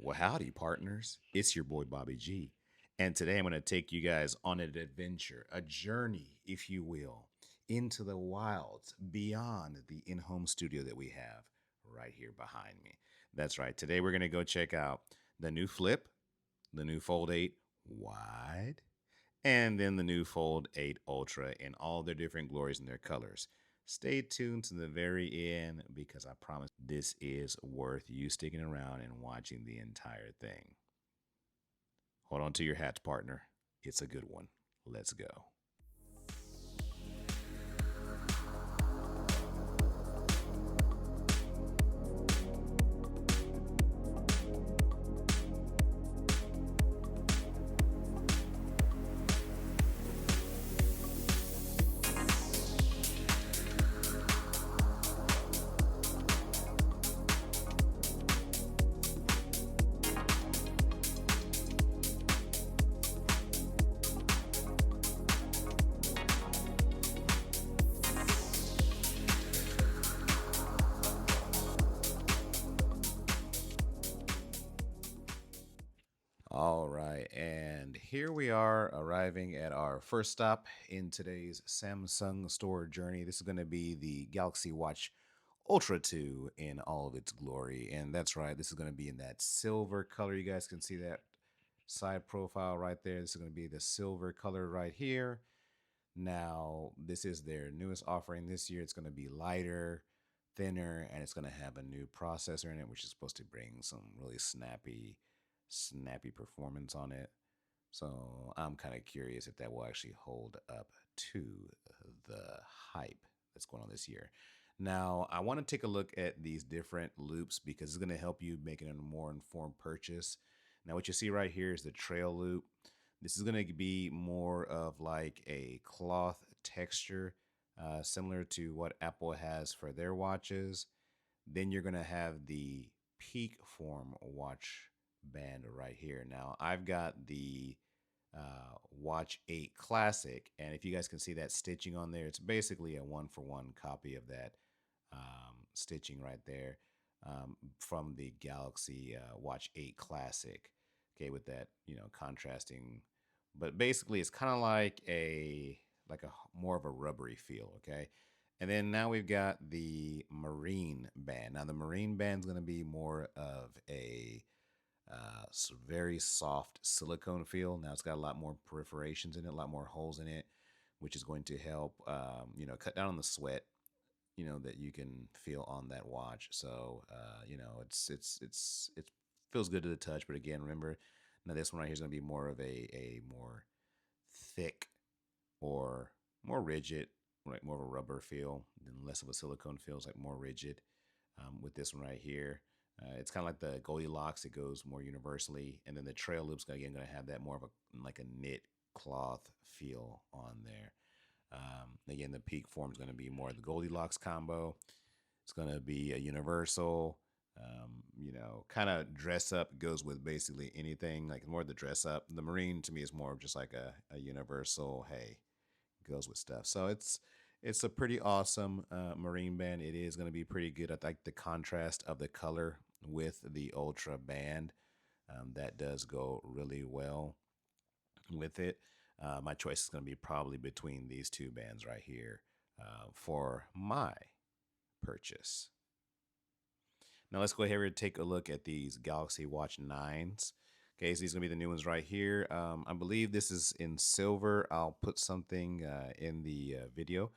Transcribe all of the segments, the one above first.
Well, howdy, partners. It's your boy Bobby G. And today I'm going to take you guys on an adventure, a journey, if you will, into the wilds beyond the in home studio that we have right here behind me. That's right. Today we're going to go check out the new Flip, the new Fold 8 Wide, and then the new Fold 8 Ultra in all their different glories and their colors. Stay tuned to the very end because I promise this is worth you sticking around and watching the entire thing. Hold on to your hats, partner. It's a good one. Let's go. All right, and here we are arriving at our first stop in today's Samsung store journey. This is going to be the Galaxy Watch Ultra 2 in all of its glory. And that's right, this is going to be in that silver color. You guys can see that side profile right there. This is going to be the silver color right here. Now, this is their newest offering this year. It's going to be lighter, thinner, and it's going to have a new processor in it, which is supposed to bring some really snappy performance on it. So I'm kind of curious if that will actually hold up to the hype that's going on this year. Now, I want to take a look at these different loops because it's going to help you make a more informed purchase. Now, what you see right here is the trail loop. This is going to be more of like a cloth texture, similar to what Apple has for their watches. Then you're going to have the peak form watch band right here. Now, I've got the Watch 8 Classic, and if you guys can see that stitching on there, it's basically a one-for-one copy of that stitching right there from the Galaxy Watch 8 Classic. Okay, with that, contrasting, but basically it's kind of like a more of a rubbery feel. Okay, and then now we've got the Marine Band. Now the Marine Band is going to be more of a very soft silicone feel. Now it's got a lot more perforations in it, a lot more holes in it, which is going to help, cut down on the sweat, that you can feel on that watch. So, it feels good to the touch. But again, remember, now this one right here is going to be more of a more thick or more rigid, right? More of a rubber feel, and less of a silicone feel. It's like more rigid with this one right here. It's kind of like the Goldilocks. It goes more universally, and then the trail loops again going to have that more of a like a knit cloth feel on there. Again, the peak form is going to be more the Goldilocks combo. It's going to be a universal. Kind of dress up goes with basically anything. Like more the dress up. The Marine to me is more of just like a universal. Hey, goes with stuff. So it's a pretty awesome Marine band. It is going to be pretty good. I like the contrast of the color with the Ultra band. That does go really well with it. My choice is going to be probably between these two bands right here for my purchase. Now let's go ahead and take a look at these Galaxy Watch 9s. Okay, so these are going to be the new ones right here. I believe this is in silver. I'll put something in the video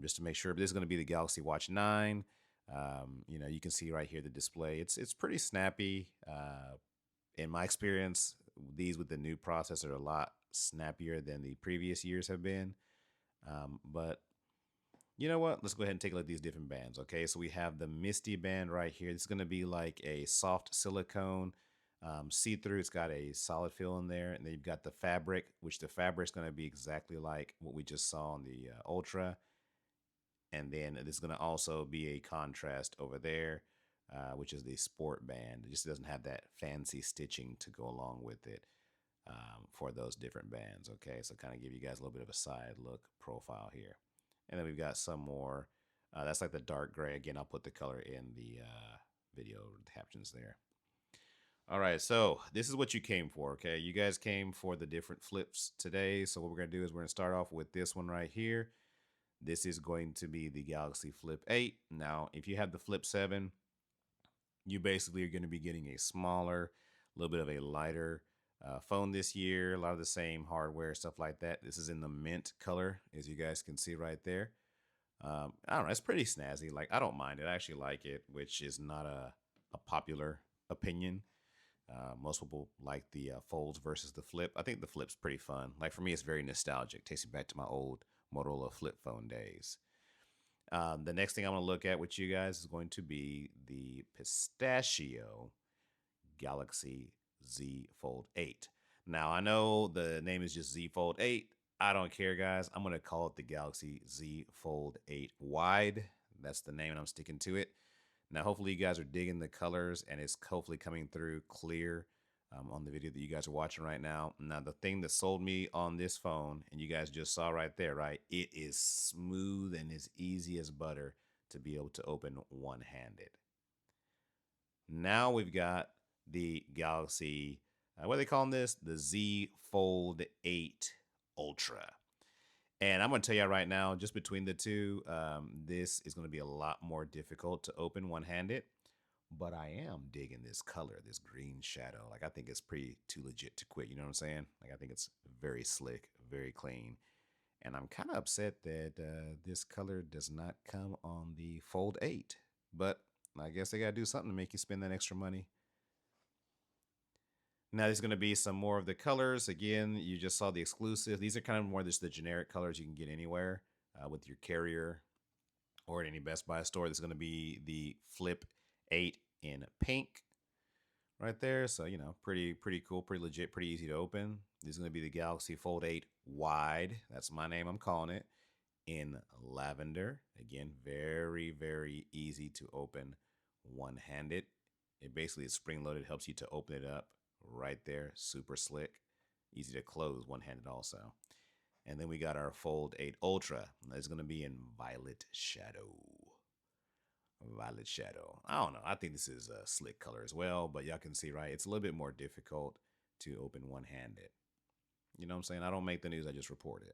just to make sure. But this is going to be the Galaxy Watch 9. You can see right here the display. It's pretty snappy. In my experience, these with the new processor are a lot snappier than the previous years have been. But you know what? Let's go ahead and take a look at these different bands. Okay, so we have the Misty band right here. This is going to be like a soft silicone, see-through. It's got a solid feel in there. And then you've got the fabric, which the fabric is going to be exactly like what we just saw on the Ultra. And then this is going to also be a contrast over there, which is the Sport band. It just doesn't have that fancy stitching to go along with it for those different bands. Okay, so kind of give you guys a little bit of a side look profile here. And then we've got some more. That's like the dark gray. Again, I'll put the color in the video captions there. All right, so this is what you came for, okay? You guys came for the different flips today. So what we're gonna do is we're gonna start off with this one right here. This is going to be the Galaxy Flip 8. Now, if you have the Flip 7, you basically are going to be getting a smaller, a little bit of a lighter phone this year. A lot of the same hardware, stuff like that. This is in the mint color, as you guys can see right there. I don't know. It's pretty snazzy. Like, I don't mind it. I actually like it, which is not a popular opinion. Most people like the folds versus the flip. I think the flip's pretty fun. Like, for me, it's very nostalgic. Takes me back to my old Motorola flip phone days. The next thing I'm going to look at with you guys is going to be the Pistachio Galaxy Z Fold 8. Now, I know the name is just Z Fold 8. I don't care, guys. I'm going to call it the Galaxy Z Fold 8 Wide. That's the name, and I'm sticking to it. Now, hopefully, you guys are digging the colors, and it's hopefully coming through clear on the video that you guys are watching right now. Now, the thing that sold me on this phone, and you guys just saw right there, right? It is smooth and as easy as butter to be able to open one-handed. Now we've got the Galaxy, what are they calling this? The Z Fold 8 Ultra. And I'm going to tell you right now, just between the two, this is going to be a lot more difficult to open one-handed. But I am digging this color, this green shadow. Like, I think it's pretty too legit to quit. You know what I'm saying? Like, I think it's very slick, very clean. And I'm kind of upset that this color does not come on the Fold 8. But I guess they got to do something to make you spend that extra money. Now, there's going to be some more of the colors. Again, you just saw the exclusive. These are kind of more just the generic colors you can get anywhere with your carrier or at any Best Buy store. There's going to be the Flip 8 in pink right there. So, you know, pretty cool, pretty legit, pretty easy to open. This is going to be the Galaxy Fold 8 Wide. That's my name. I'm calling it. In lavender. Again, very easy to open one-handed. It basically is spring-loaded, helps you to open it up right there. Super slick. Easy to close one-handed also. And then we got our Fold 8 Ultra. That's going to be in violet shadow. Violet shadow. I don't know. I think this is a slick color as well, but y'all can see, right? It's a little bit more difficult to open one-handed. You know what I'm saying? I don't make the news. I just report it.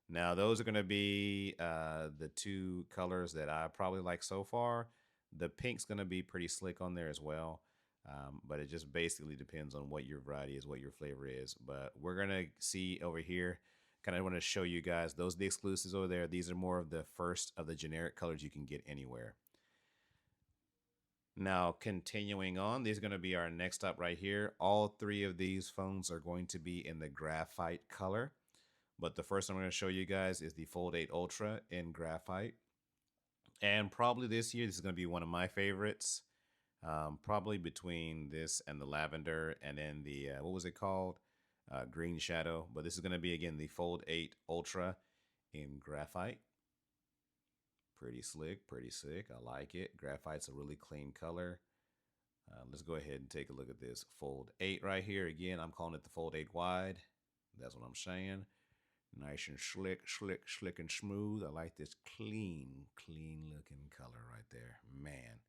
Now, those are going to be the two colors that I probably like so far. The pink's going to be pretty slick on there as well. But it just basically depends on what your variety is, what your flavor is. But we're going to see over here, kind of want to show you guys, those are the exclusives over there. These are more of the first of the generic colors you can get anywhere. Now, continuing on, these are going to be our next stop right here. All three of these phones are going to be in the graphite color. But the first one I'm going to show you guys is the Fold 8 Ultra in graphite. And probably this year, this is going to be one of my favorites. Probably between this and the lavender and then the, what was it called? Green shadow. But this is going to be, again, the Fold 8 Ultra in graphite. Pretty slick, pretty sick. I like it. Graphite's a really clean color. Let's go ahead and take a look at this Fold 8 right here. Again, I'm calling it the Fold 8 Wide. That's what I'm saying. Nice and slick and smooth. I like this clean looking color right there. Man,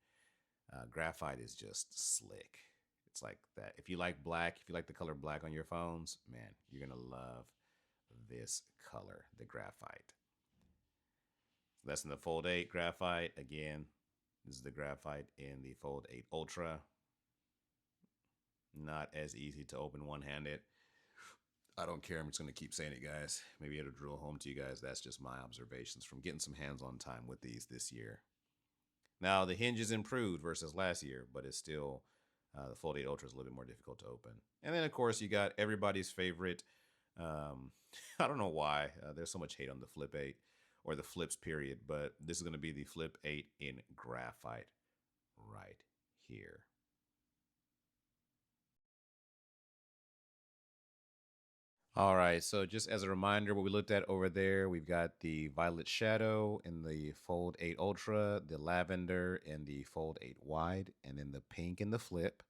graphite is just slick. It's like that. If you like black, if you like the color black on your phones, man, you're going to love this color, the graphite. That's in the Fold 8 graphite. Again, this is the graphite in the Fold 8 Ultra. Not as easy to open one-handed. I don't care. I'm just going to keep saying it, guys. Maybe it'll drill home to you guys. That's just my observations from getting some hands-on time with these this year. Now, the hinge is improved versus last year, but it's still, the Fold 8 Ultra is a little bit more difficult to open. And then, of course, you got everybody's favorite. I don't know why. There's so much hate on the Flip 8 or the flips, period. But this is going to be the Flip 8 in graphite right here. All right, so just as a reminder, what we looked at over there, we've got the violet shadow in the Fold 8 Ultra, the lavender in the Fold 8 Wide, and then the pink in the Flip.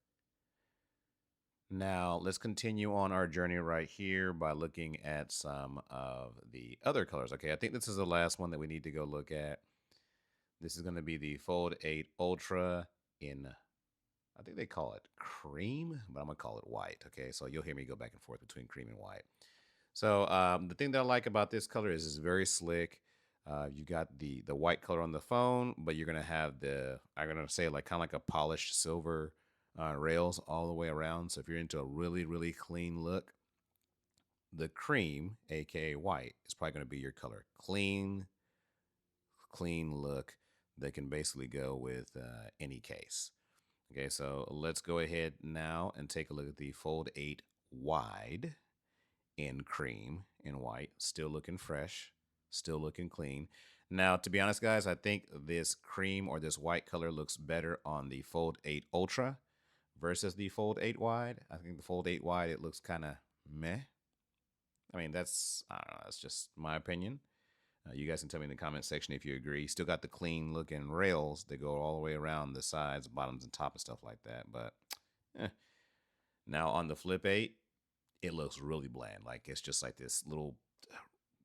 Now, let's continue on our journey right here by looking at some of the other colors. Okay, I think this is the last one that we need to go look at. This is going to be the Fold 8 Ultra in I think they call it cream, but I'm gonna call it white. Okay, so you'll hear me go back and forth between cream and white. So the thing that I like about this color is it's very slick. You got the white color on the phone, but you're gonna have the I'm gonna say like kind of like a polished silver rails all the way around. So if you're into a really clean look, the cream, aka white, is probably gonna be your color. Clean look that can basically go with any case. Okay, so let's go ahead now and take a look at the Fold 8 wide in cream and white. Still looking fresh, still looking clean. Now, to be honest, guys, I think this cream or this white color looks better on the Fold 8 Ultra versus the Fold 8 wide. I think the Fold 8 wide, it looks kind of meh. I mean, I don't know, that's just my opinion. You guys can tell me in the comment section if you agree. Still got the clean looking rails that go all the way around the sides, bottoms, and top and stuff like that. But eh. Now on the Flip 8, it looks really bland. Like it's just like this little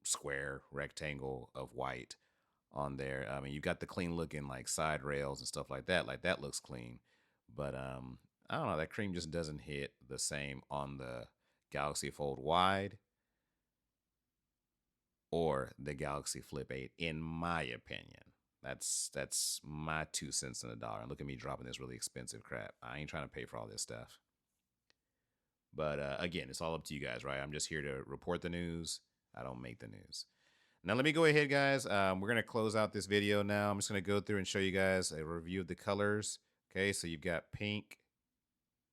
square rectangle of white on there. I mean, you got the clean looking like side rails and stuff like that. Like that looks clean. But I don't know. That cream just doesn't hit the same on the Galaxy Fold Wide or the Galaxy Flip 8, in my opinion. That's my 2 cents in the dollar. And look at me dropping this really expensive crap. I ain't trying to pay for all this stuff. But again, it's all up to you guys, right? I'm just here to report the news. I don't make the news. Now let me go ahead, guys. We're gonna close out this video now. I'm just gonna go through and show you guys a review of the colors. Okay, so you've got pink,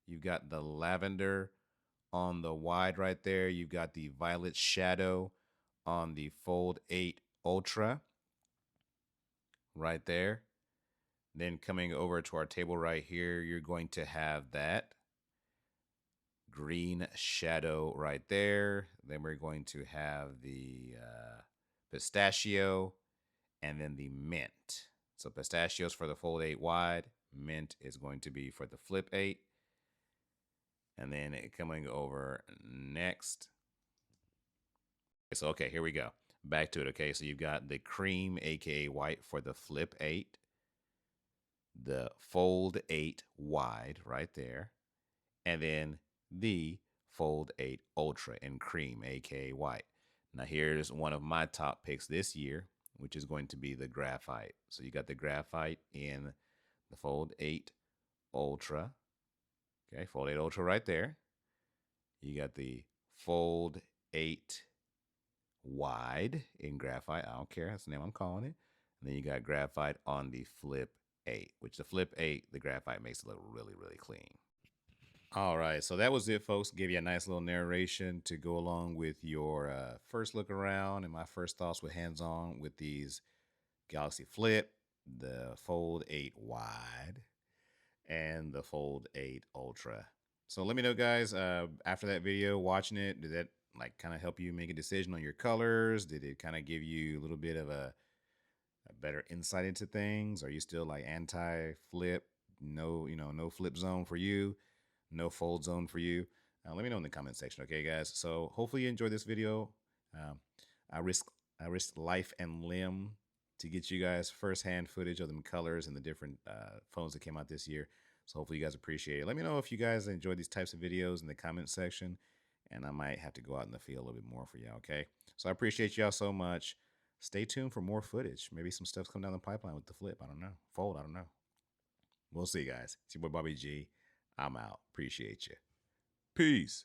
you've got the lavender on the wide right there. You've got the violet shadow on the Fold 8 Ultra right there. Then coming over to our table right here, you're going to have that green shadow right there. Then we're going to have the pistachio and then the mint. So pistachios for the Fold 8 wide, mint is going to be for the Flip 8. And then coming over next. So, okay, here we go. Back to it. Okay, so you've got the cream, aka white, for the Flip 8, the Fold 8 wide right there, and then the Fold 8 Ultra in cream, aka white. Now, here's one of my top picks this year, which is going to be the graphite. So, you got the graphite in the Fold 8 Ultra. Okay, Fold 8 Ultra right there. You got the Fold 8 wide in graphite. I don't care. That's the name I'm calling it. And then you got graphite on the Flip 8, which the Flip 8, the graphite makes it look really clean. All right, so that was it, folks. Give you a nice little narration to go along with your first look around and my first thoughts with hands-on with these Galaxy Flip, the Fold 8 wide, and the Fold 8 Ultra. So let me know, guys, after that video, watching it, did that like kind of help you make a decision on your colors? Did it kind of give you a little bit of a better insight into things? Are you still like anti-flip? No, no flip zone for you, no fold zone for you. Let me know in the comment section, okay, guys? So hopefully you enjoyed this video. Um, I risk life and limb to get you guys firsthand footage of them colors and the different phones that came out this year. So hopefully you guys appreciate it. Let me know if you guys enjoy these types of videos in the comment section, and I might have to go out in the field a little bit more for y'all, okay? So I appreciate y'all so much. Stay tuned for more footage. Maybe some stuff's coming down the pipeline with the Flip. I don't know. Fold, I don't know. We'll see, guys. It's your boy Bobby G. I'm out. Appreciate you. Peace.